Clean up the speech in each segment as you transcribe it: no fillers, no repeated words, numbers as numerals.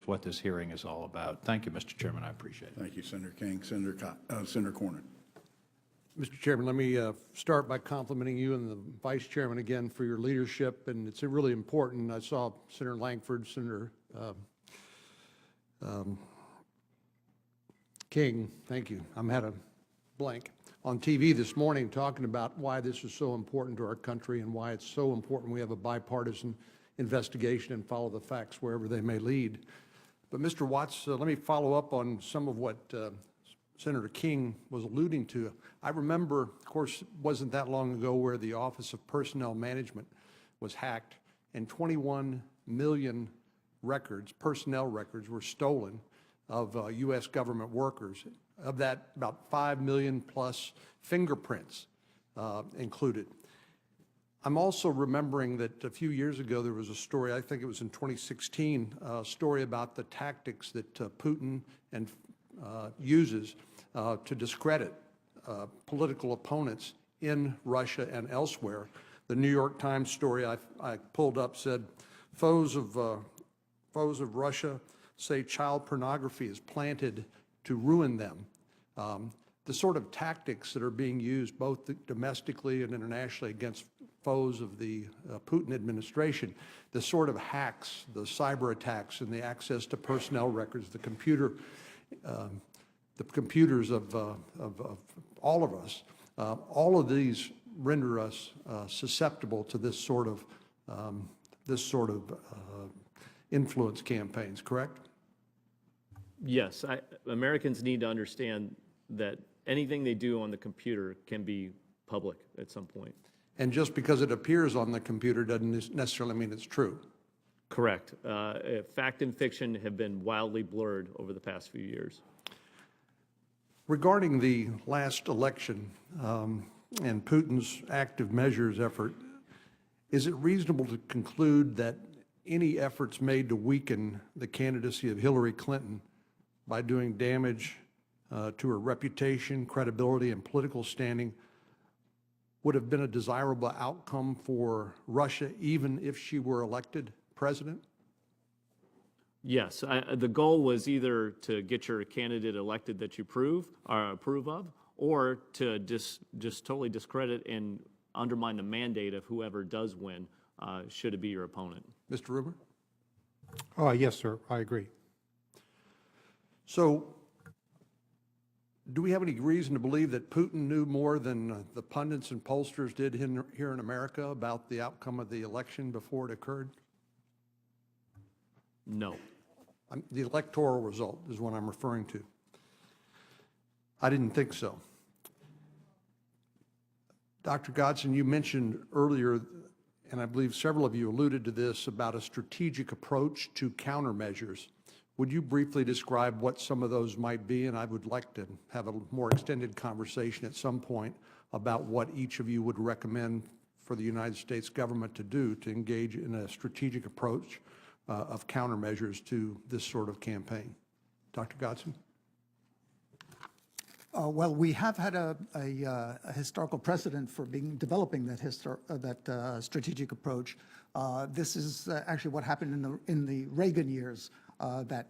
what this hearing is all about. Thank you, Mr. Chairman. I appreciate it. Thank you, Senator King. Senator Cornyn. Mr. Chairman, let me start by complimenting you and the Vice Chairman again for your leadership, and it's really important. I saw Senator Langford, Senator King, thank you. I'm had a blank on TV this morning talking about why this is so important to our country and why it's so important we have a bipartisan investigation and follow the facts wherever they may lead. But Mr. Watts, let me follow up on some of what Senator King was alluding to. I remember, of course, it wasn't that long ago where the Office of Personnel Management was hacked and 21 million records, personnel records, were stolen of U.S. government workers. Of that, about 5 million plus fingerprints included. I'm also remembering that a few years ago there was a story, I think it was in 2016, a story about the tactics that Putin and uses to discredit political opponents in Russia and elsewhere. The New York Times story I pulled up said, foes of Russia say child pornography is planted to ruin them. The sort of tactics that are being used both domestically and internationally against foes of the Putin administration, the sort of hacks, the cyber attacks and the access to personnel records, the computers of all of us, all of these render us susceptible to this sort of influence campaigns, correct? Yes, Americans need to understand that anything they do on the computer can be public at some point. And just because it appears on the computer doesn't necessarily mean it's true. Correct. Fact and fiction have been wildly blurred over the past few years. Regarding the last election and Putin's active measures effort, is it reasonable to conclude that any efforts made to weaken the candidacy of Hillary Clinton by doing damage to her reputation, credibility, and political standing would have been a desirable outcome for Russia, even if she were elected president? Yes, the goal was either to get your candidate elected that you approve of, or to just totally discredit and undermine the mandate of whoever does win, should it be your opponent. Mr. Rumer? Yes, sir, I agree. So, do we have any reason to believe that Putin knew more than the pundits and pollsters did here in America about the outcome of the election before it occurred? No. The electoral result is what I'm referring to. I didn't think so. Dr. Godson, you mentioned earlier, and I believe several of you alluded to this, about a strategic approach to countermeasures. Would you briefly describe what some of those might be? And I would like to have a more extended conversation at some point about what each of you would recommend for the United States government to do to engage in a strategic approach of countermeasures to this sort of campaign. Dr. Godson? Well, we have had a historical precedent for developing that strategic approach. This is actually what happened in the Reagan years, that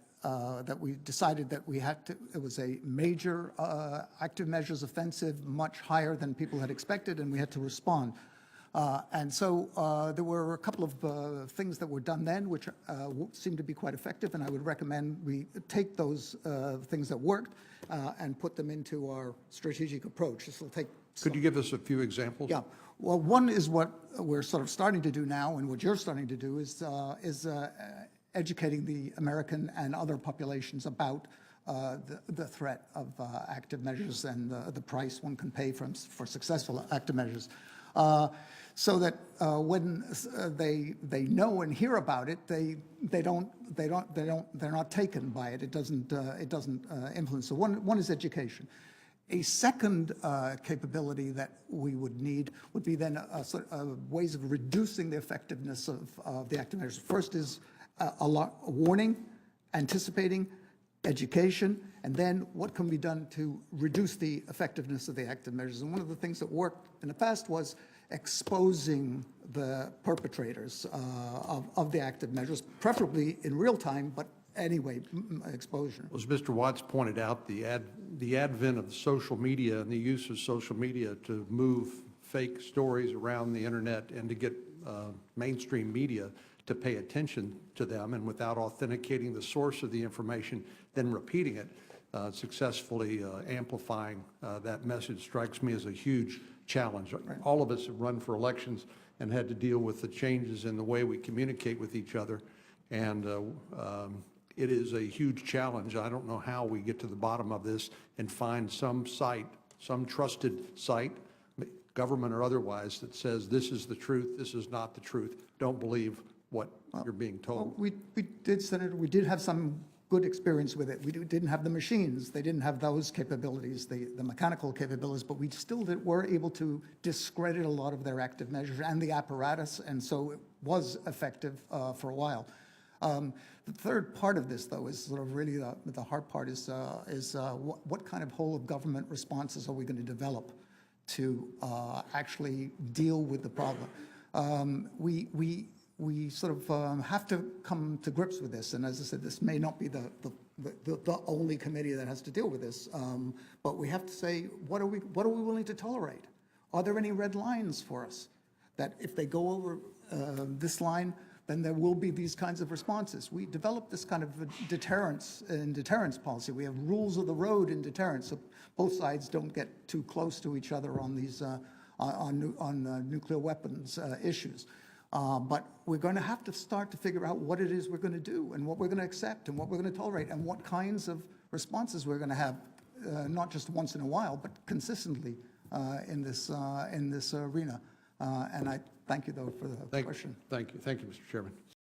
we decided that we had to. It was a major active measures offensive, much higher than people had expected, and we had to respond. And so there were a couple of things that were done then, which seemed to be quite effective, and I would recommend we take those things that worked and put them into our strategic approach. This will take. Could you give us a few examples? Yeah. Well, one is what we're sort of starting to do now, and what you're starting to do is educating the American and other populations about the threat of active measures and the price one can pay for successful active measures. So that when they know and hear about it, they're not taken by it. It doesn't influence. So one is education. A second capability that we would need would be then ways of reducing the effectiveness of the active measures. First is warning, anticipating, education, and then what can be done to reduce the effectiveness of the active measures. And one of the things that worked in the past was exposing the perpetrators of the active measures, preferably in real time, but anyway, exposure. As Mr. Watts pointed out, the advent of social media and the use of social media to move fake stories around the internet and to get mainstream media to pay attention to them, and without authenticating the source of the information, then repeating it, successfully amplifying that message, strikes me as a huge challenge. Right. All of us have run for elections and had to deal with the changes in the way we communicate with each other, and it is a huge challenge. I don't know how we get to the bottom of this and find some site, some trusted site, government or otherwise, that says this is the truth, this is not the truth. Don't believe what you're being told. We did, Senator, we did have some good experience with it. We didn't have the machines. They didn't have those capabilities, the mechanical capabilities, but we still were able to discredit a lot of their active measures and the apparatus, and so it was effective for a while. The third part of this, though, is sort of really the hard part is what kind of whole of government responses are we going to develop to actually deal with the problem? We sort of have to come to grips with this, and as I said, this may not be the only committee that has to deal with this, but we have to say, what are we willing to tolerate? Are there any red lines for us that if they go over this line, then there will be these kinds of responses? We developed this kind of deterrence policy. We have rules of the road in deterrence, so both sides don't get too close to each other on these on nuclear weapons issues. But we're going to have to start to figure out what it is we're going to do and what we're going to accept and what we're going to tolerate and what kinds of responses we're going to have, not just once in a while, but consistently in this arena. And I thank you, though, for the question. Thank you. Thank you, Mr. Chairman.